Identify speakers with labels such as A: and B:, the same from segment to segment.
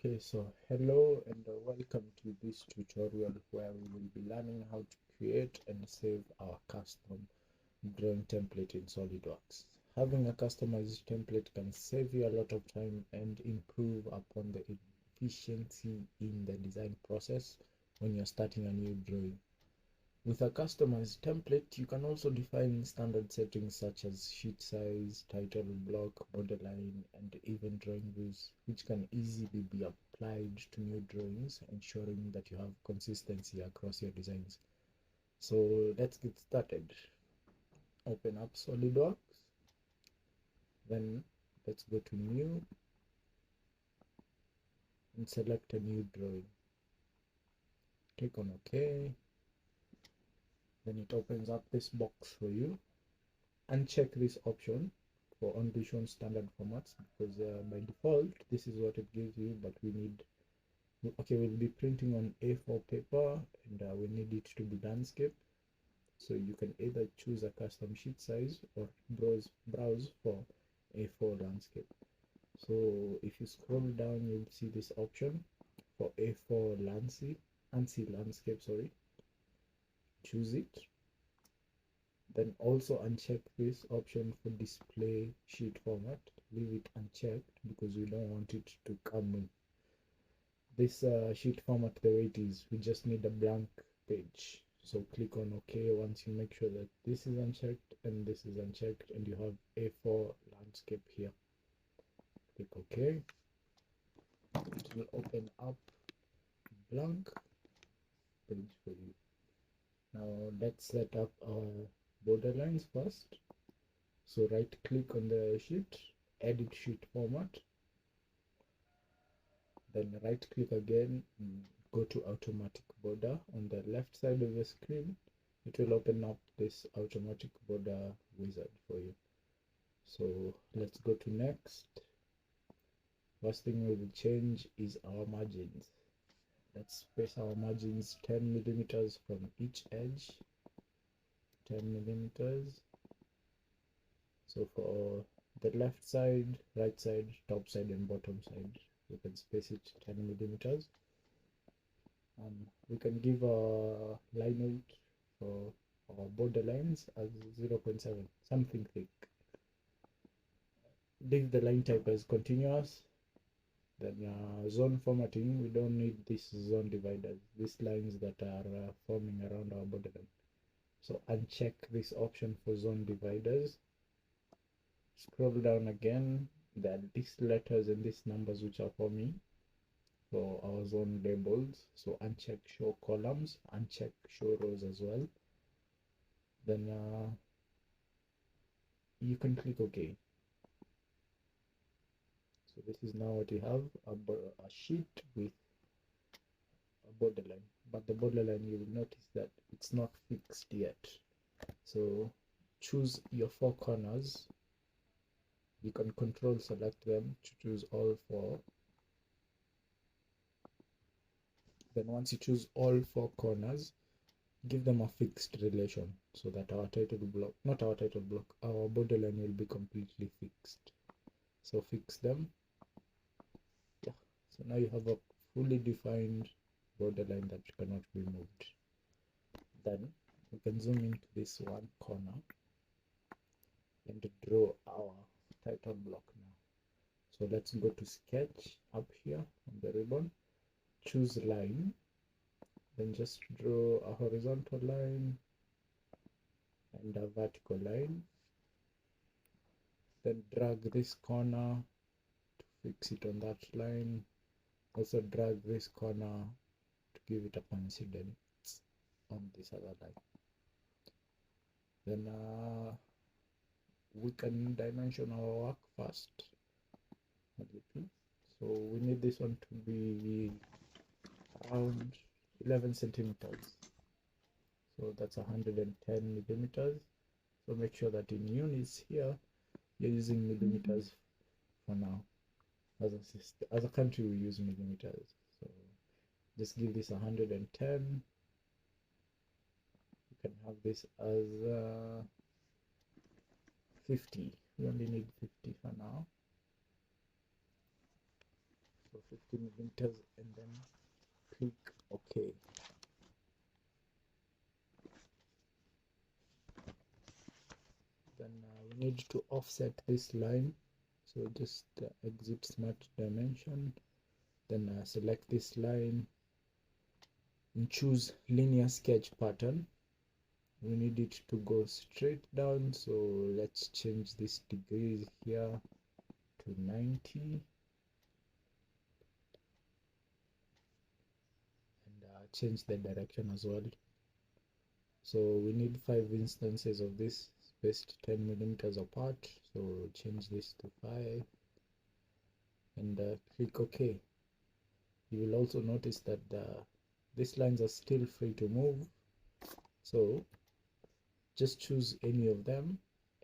A: Okay, so hello and welcome to this tutorial where we will be learning how to create and save our custom drawing template in SOLIDWORKS. Having a customized template can save you a lot of time and improve upon the efficiency in the design process when you're starting a new drawing. With a customized template, you can also define standard settings such as sheet size, title block, borderline, and even drawing rules, which can easily be applied to new drawings, ensuring that you have consistency across your designs. So let's get started. Open up SolidWorks, then let's go to New and select a new drawing. Click on OK. Then it opens up this box for you. Uncheck this option for only shown standard formats because by default this is what it gives you, but we'll be printing on A4 paper and we need it to be landscape, so you can either choose a custom sheet size or browse for A4 landscape. So if you scroll down, you'll see this option for A4 ANSI landscape, choose it. Then also uncheck this option for display sheet format. Leave it unchecked because we don't want it to come with this sheet format the way it is. We just need a blank page. So click on OK once you make sure that this is unchecked and this is unchecked and you have A4 landscape here. Click OK. It will open up blank page for you. Now let's set up our borderlines first. So right click on the sheet, edit sheet format, then right click again, go to automatic border. On the left side of the screen it will open up this automatic border wizard for you. So let's go to next. First thing we will change is our margins. Let's space our margins 10 millimeters from each edge, 10 millimeters. So for the left side, right side, top side and bottom side, we can space it 10 millimeters. We can give a line weight for our border lines as 0.7, something thick. Leave the line type as continuous. Then zone formatting, we don't need this zone dividers, these lines that are forming around our borderline. So uncheck this option for zone dividers. Scroll down again, there are these letters and these numbers which are forming for our zone labels. So uncheck show columns, uncheck show rows as well. Then you can click OK. So this is now what you have, a sheet with a borderline, but the borderline, you will notice that it's not fixed yet. So choose your four corners. You can control select them to choose all four. Then once you choose all four corners, give them a fixed relation so that our borderline will be completely fixed. So fix them. Yeah. So now you have a fully defined borderline that cannot be moved. Then we can zoom into this one corner and draw our title block now. So let's go to sketch up here on the ribbon, choose line, then just draw a horizontal line and a vertical line. Then drag this corner to fix it on that line. Also drag this corner to give it a coincidence on this other line. Then we can dimension our work first. So we need this one to be around 11 centimeters. So that's 110 millimeters. So make sure that in units here you're using millimeters for now. As a country we use millimeters. So just give this 110. You can have this as 50. We only need 50 for now. So for 50 millimeters, and then click OK. Then we need to offset this line, so just exit smart dimension, then select this line and choose linear sketch pattern. We need it to go straight down, so let's change this degrees here to 90, and change the direction as well. So we need 5 instances of this spaced 10 millimeters apart, so change this to 5 and click OK. You will also notice that these lines are still free to move, so just choose any of them,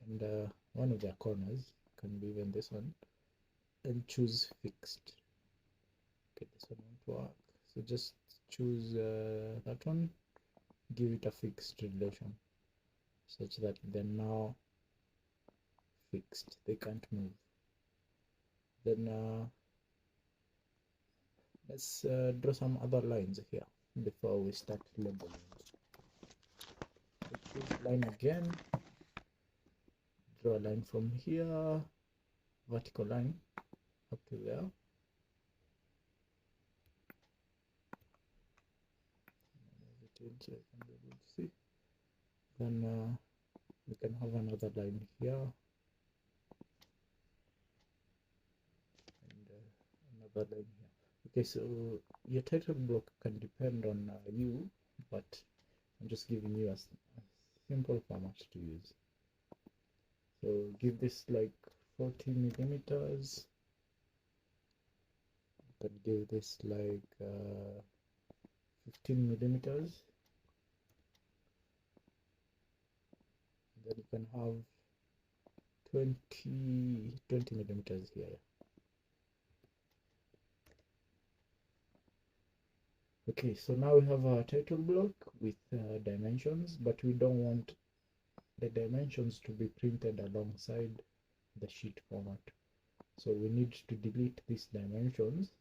A: and one of their corners can be even this one, and choose fixed. Okay, this one won't work, so just choose that one, give it a fixed relation such that they're now fixed, they can't move. Then let's draw some other lines here before we start labeling. Choose line again, draw a line from here, vertical line up to there. So I can be able to see. Then we can have another line here, and another line here. Okay, so your title block can depend on you, but I'm just giving you a simple format to use. So give this like 40 millimeters. You can give this like 15 millimeters. Then you can have 20 millimeters here. Okay, so now we have our title block with dimensions, but we don't want the dimensions to be printed alongside the sheet format. So we need to delete these dimensions,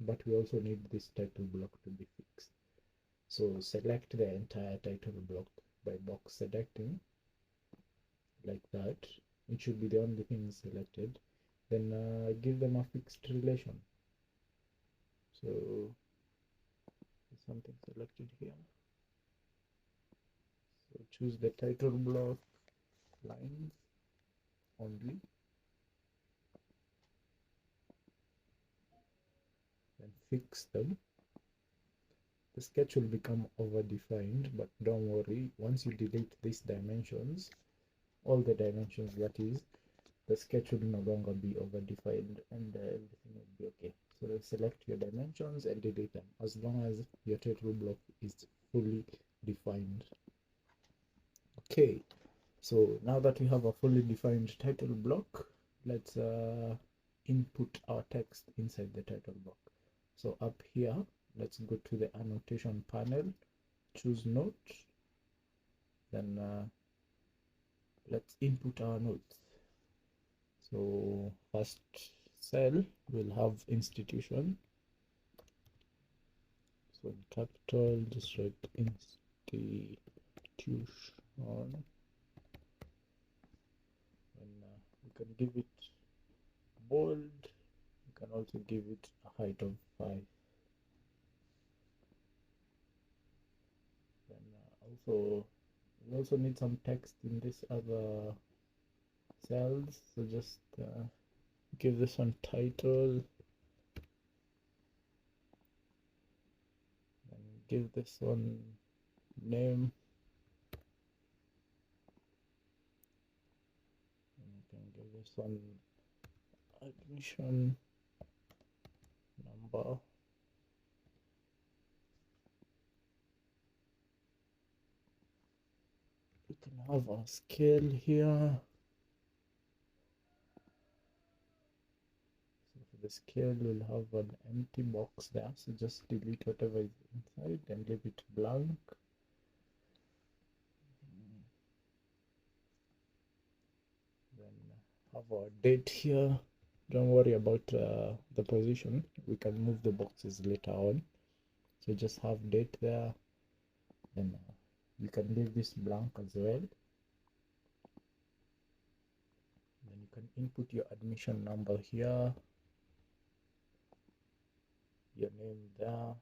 A: but we also need this title block to be fixed. So select the entire title block by box selecting, like that. It should be the only thing selected. Then give them a fixed relation. So something selected here. So choose the title block lines only, and fix them. The sketch will become over-defined, but don't worry, once you delete these dimensions, all the dimensions that is, the sketch will no longer be over-defined, and everything will be okay. So select your dimensions and delete them as long as your title block is fully defined. Okay, so now that we have a fully defined title block, let's input our text inside the title block. So up here, let's go to the annotation panel, choose note, then let's input our notes. So first cell will have institution, so in capital just write institution, and we can give it bold. You can also give it a height of 5. Then we also need some text in this other cells, so just give this one title, and give this one name, and you can give this one admission number, you can have a scale here. The scale will have an empty box there, so just delete whatever is inside and leave it blank. Then have our date here, don't worry about the position. We can move the boxes later on. So just have date there, and you can leave this blank as well. Then you can input your admission number here, your name there,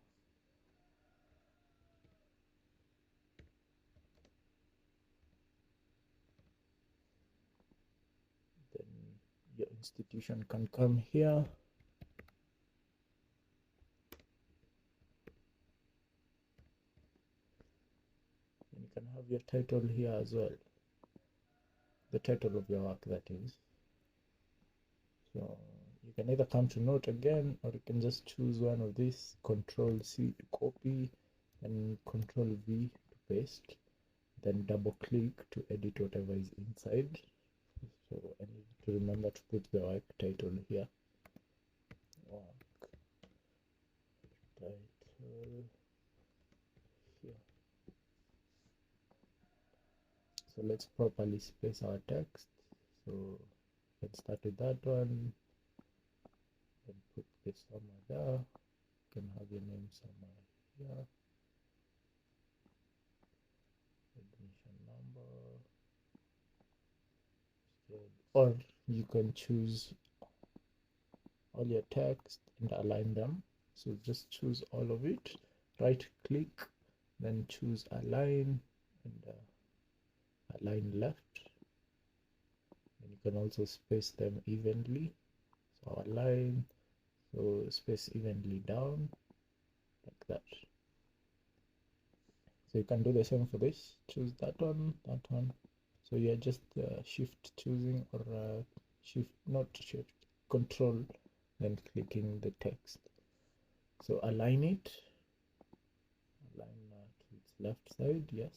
A: then your institution can come here. And you can have your title here as well, the title of your work, that is. So you can either come to note again, or you can just choose one of these, Control C to copy and Control V to paste, then double click to edit whatever is inside. So I need to remember to put the work title here. Work title here. So let's properly space our text. So let's start with that one. Then put this somewhere there. You can have your name somewhere here. Admission number. Or you can choose all your text and align them. So just choose all of it, right click, then choose align and align left. And you can also space them evenly. So align, so space evenly down like that. So you can do the same for this. Choose that one, that one. So you're just shift choosing, or shift, not shift, control, then clicking the text. So align it, align to its left side, yes.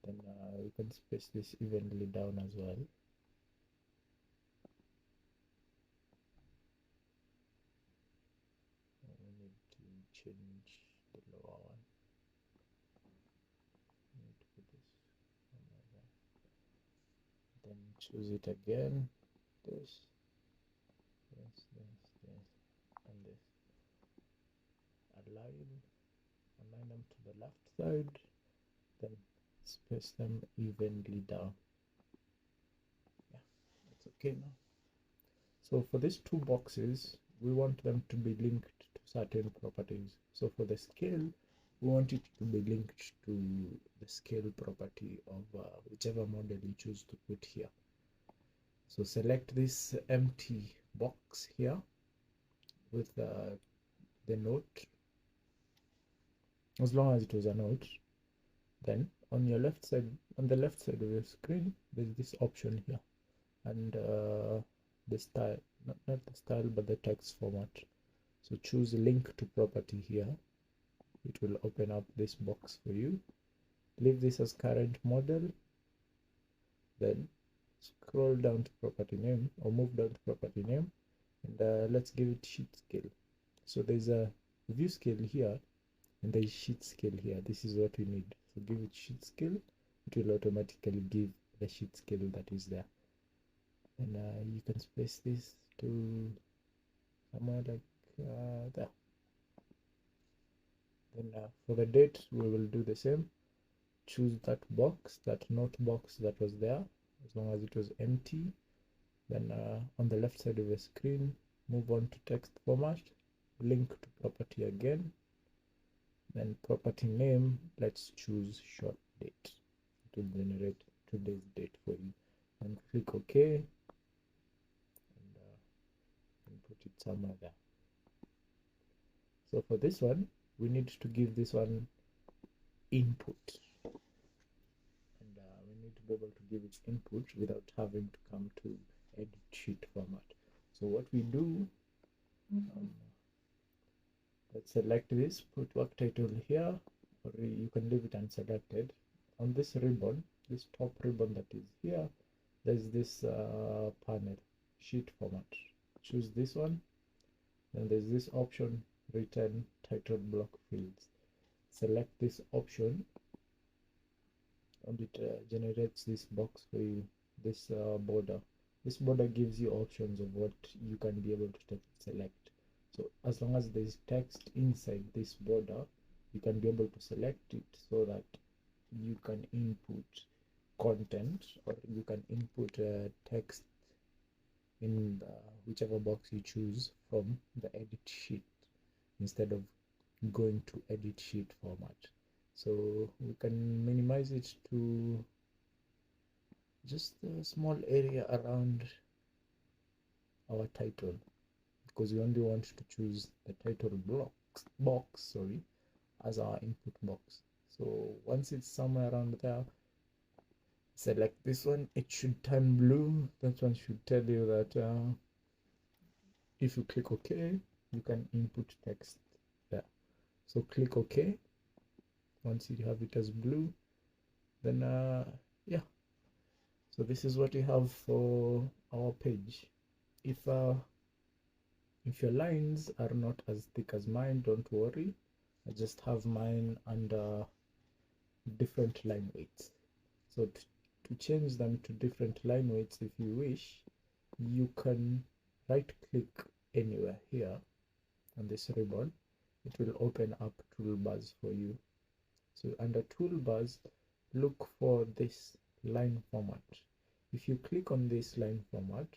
A: Then we can space this evenly down as well. We need to change the lower one. We need to put this somewhere there. Then choose it again, this, and this. Align them to the left side, then space them evenly down. Yeah, that's okay now. So for these two boxes, we want them to be linked to certain properties. So for the scale, we want it to be linked to the scale property of whichever model you choose to put here. So select this empty box here with the note, as long as it was a note. Then on your left side, on the left side of your screen, there's this option here, and the style, not the style, but the text format. So choose link to property here. It will open up this box for you. Leave this as current model, then scroll down to property name, or move down to property name, and let's give it sheet scale. So there's a view scale here, and there's sheet scale here. This is what we need. So give it sheet scale. It will automatically give the sheet scale that is there. And you can space this to somewhere like there. Then for the date, we will do the same. Choose that box, that note box that was there, as long as it was empty. Then on the left side of the screen, move on to text format, link to property again. Then property name, let's choose short date. It will generate today's date for you. And click OK, and put it somewhere there. So for this one, we need to give this one input, and we need to be able to give it input without having to come to edit sheet format. So what we do, let's select this, put work title here, or you can leave it unselected. On this ribbon, this top ribbon that is here, there's this panel, sheet format. Choose this one, then there's this option, return title block fields. Select this option, and it generates this box for you, this border. this border gives you options of what you can be able to select. So as long as there's text inside this border, you can be able to select it so that you can input content, or you can input text in whichever box you choose from the edit sheet, instead of going to edit sheet format. So we can minimize it to just a small area around our title, because we only want to choose the title box as our input box. So once it's somewhere around there, select this one. It should turn blue. That one should tell you that if you click OK, you can input text there. So click OK. Once you have it as blue, then yeah. So this is what we have for our page. If your lines are not as thick as mine, don't worry. I just have mine under different line weights. So to change them to different line weights, if you wish, you can right click anywhere here on this ribbon. It will open up toolbars for you. So under toolbars, look for this line format. If you click on this line format,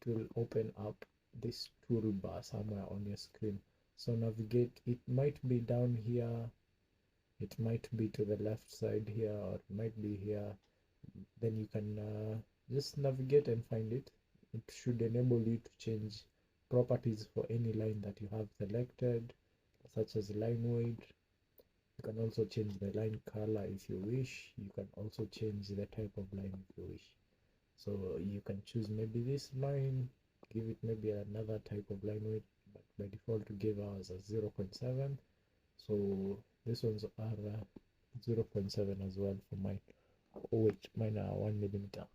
A: it will open up this toolbar somewhere on your screen. So navigate. It might be down here, it might be to the left side here, or it might be here. Then you can just navigate and find it. It should enable you to change properties for any line that you have selected, such as line weight. You can also change the line color if you wish. You can also change the type of line if you wish. So you can choose maybe this line, give it maybe another type of line weight, but by default to give ours as 0.7. So these ones are 0.7 as well for mine. Oh wait, mine are 1 millimeter.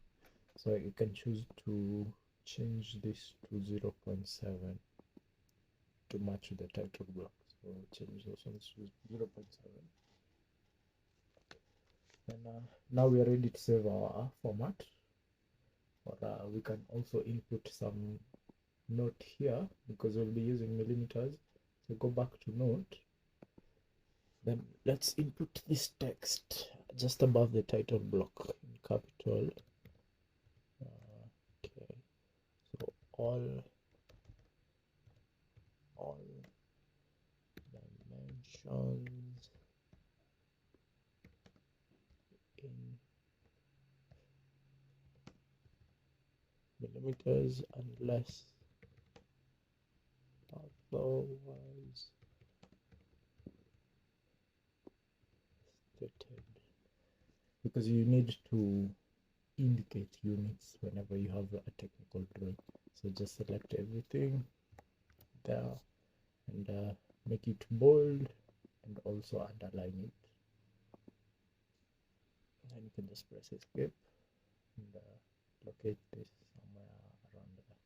A: So you can choose to change this to 0.7 to match the title block. So change those ones to 0.7. And now we are ready to save our format. Or we can also input some note here, because we'll be using millimeters. So go back to note. Then let's input this text just above the title block in capital. Okay, so all dimensions in millimeters unless otherwise stated, because you need to indicate units whenever you have a technical drawing. So just select everything there and make it bold, and also underline it, and you can just press escape and locate this somewhere around there.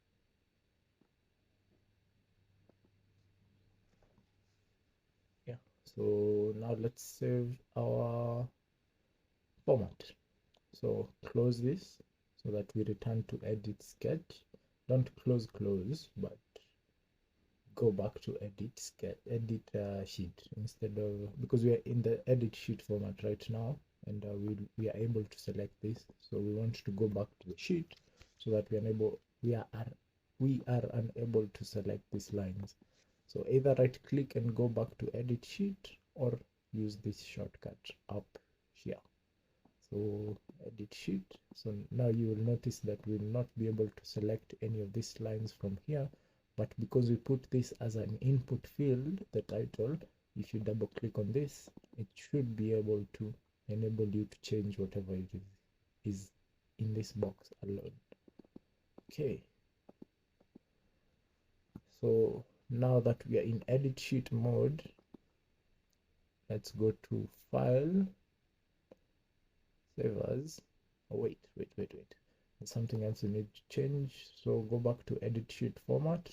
A: Yeah, so now let's save our format. So close this so that we return to edit sketch. Don't close, but go back to edit sheet instead of, because we are in the edit sheet format right now, and we are able to select this. So we want to go back to the sheet so that we are unable to select these lines. So either right click and go back to edit sheet, or use this shortcut up here. So edit sheet. So now you will notice that we will not be able to select any of these lines from here, but because we put this as an input field, the title, if you double click on this, it should be able to enable you to change whatever it is in this box alone. Okay, so now that we are in edit sheet mode, let's go to file, save as. Oh wait, there's something else we need to change. So go back to edit sheet format,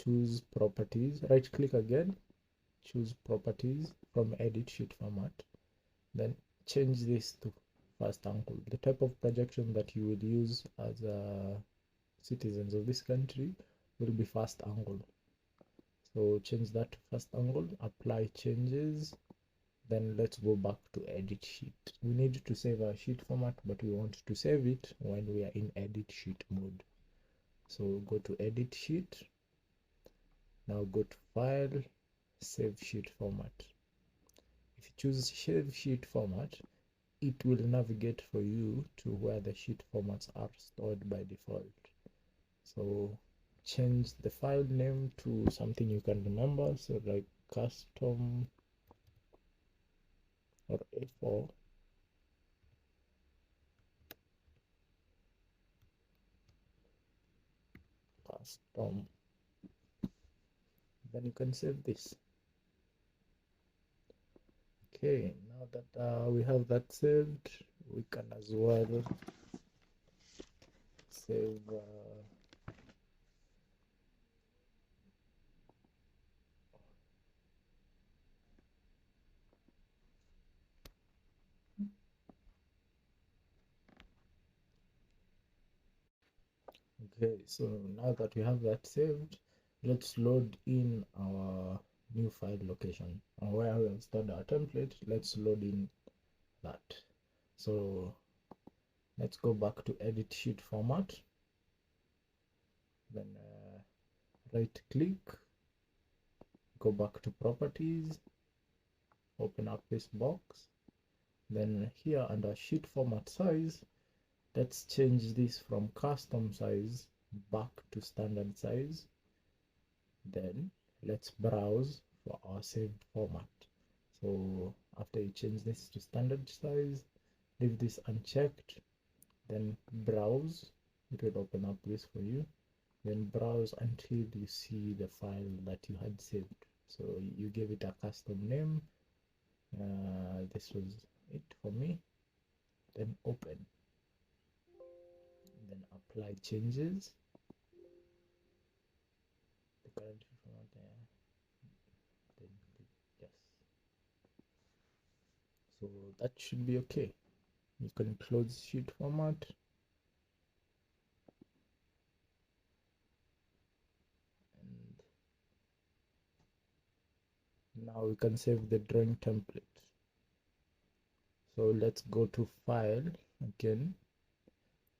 A: choose properties, right click again, choose properties from edit sheet format, then change this to first angle. The type of projection that you would use as citizens of this country will be first angle. So change that to first angle, apply changes, then let's go back to edit sheet. We need to save our sheet format, but we want to save it when we are in edit sheet mode. So go to edit sheet, now go to file, save sheet format. If you choose save sheet format, it will navigate for you to where the sheet formats are stored by default. So change the file name to something you can remember, so like custom or A4 custom. Then you can save this. Okay, now that we have that saved, we can as well save okay, so now that we have that saved, let's load in our new file location, and where we have stored our template, let's load in that. So let's go back to edit sheet format, then right click, go back to properties, open up this box, then here under sheet format size, let's change this from custom size back to standard size. Then let's browse for our saved format. So after you change this to standard size, leave this unchecked, then browse. It will open up this for you. Then browse until you see the file that you had saved. So you give it a custom name. This was it for me. Then open. Then apply changes. The current format there. Then yes. So that should be okay. You can close sheet format. And now we can save the drawing template. So let's go to file again,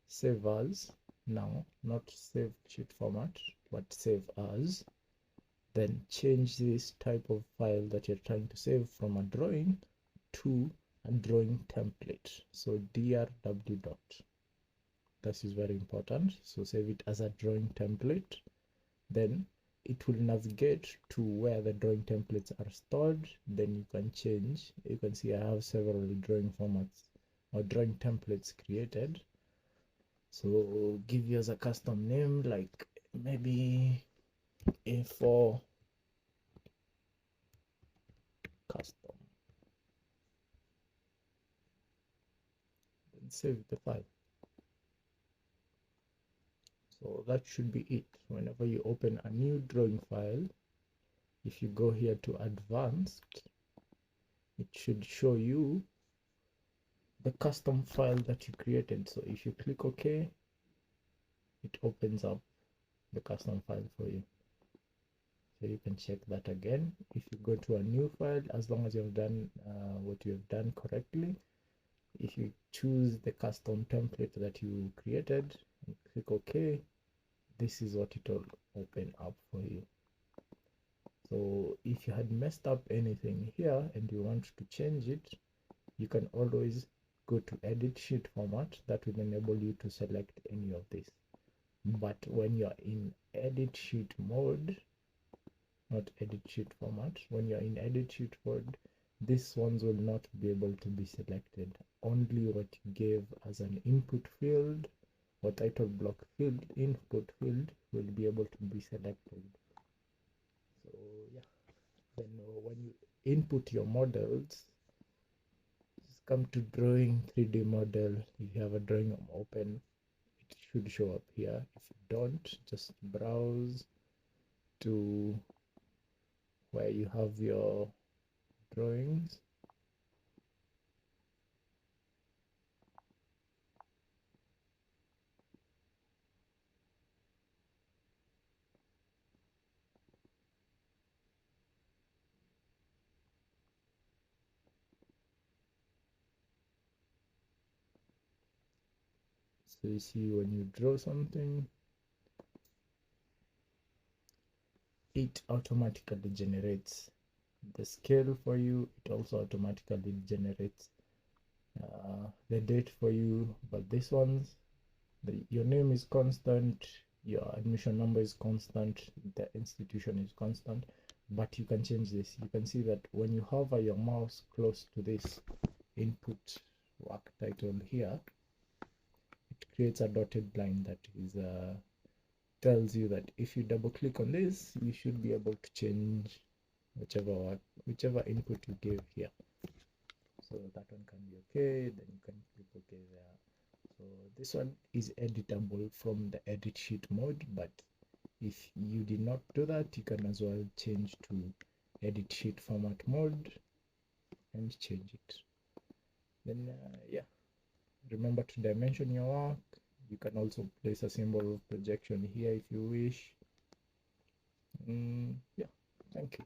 A: save as, now not save sheet format, but save as. Then change this type of file that you're trying to save from a drawing to a drawing template. So drw dot. This is very important. So save it as a drawing template. Then it will navigate to where the drawing templates are stored. Then you can change. You can see I have several drawing formats or drawing templates created. So give yours a custom name, like maybe A4 custom. Then save the file. So that should be it. Whenever you open a new drawing file, if you go here to advanced, it should show you the custom file that you created. So if you click OK, it opens up the custom file for you. So you can check that again. If you go to a new file, as long as you have done what you have done correctly, if you choose the custom template that you created and click OK, this is what it will open up for you. So if you had messed up anything here and you want to change it, you can always go to edit sheet format. That will enable you to select any of this. But when you're in edit sheet mode, not edit sheet format, when you're in edit sheet mode, these ones will not be able to be selected. Only what you gave as an input field or title block field, input field, will be able to be selected. So yeah, then when you input your models, just come to drawing 3D model. If you have a drawing open, it should show up here. If you don't, just browse to where you have your drawings. So you see, when you draw something, it automatically generates the scale for you. It also automatically generates the date for you. But this one's, your name is constant, your admission number is constant, the institution is constant, but you can change this. You can see that when you hover your mouse close to this input work title here, it creates a dotted line that is tells you that if you double click on this, you should be able to change whichever input you give here. So that one can be okay, then you can click OK there. So this one is editable from the edit sheet mode, but if you did not do that, you can as well change to edit sheet format mode and change it. Then yeah, remember to dimension your work. You can also place a symbol of projection here if you wish. Yeah, thank you.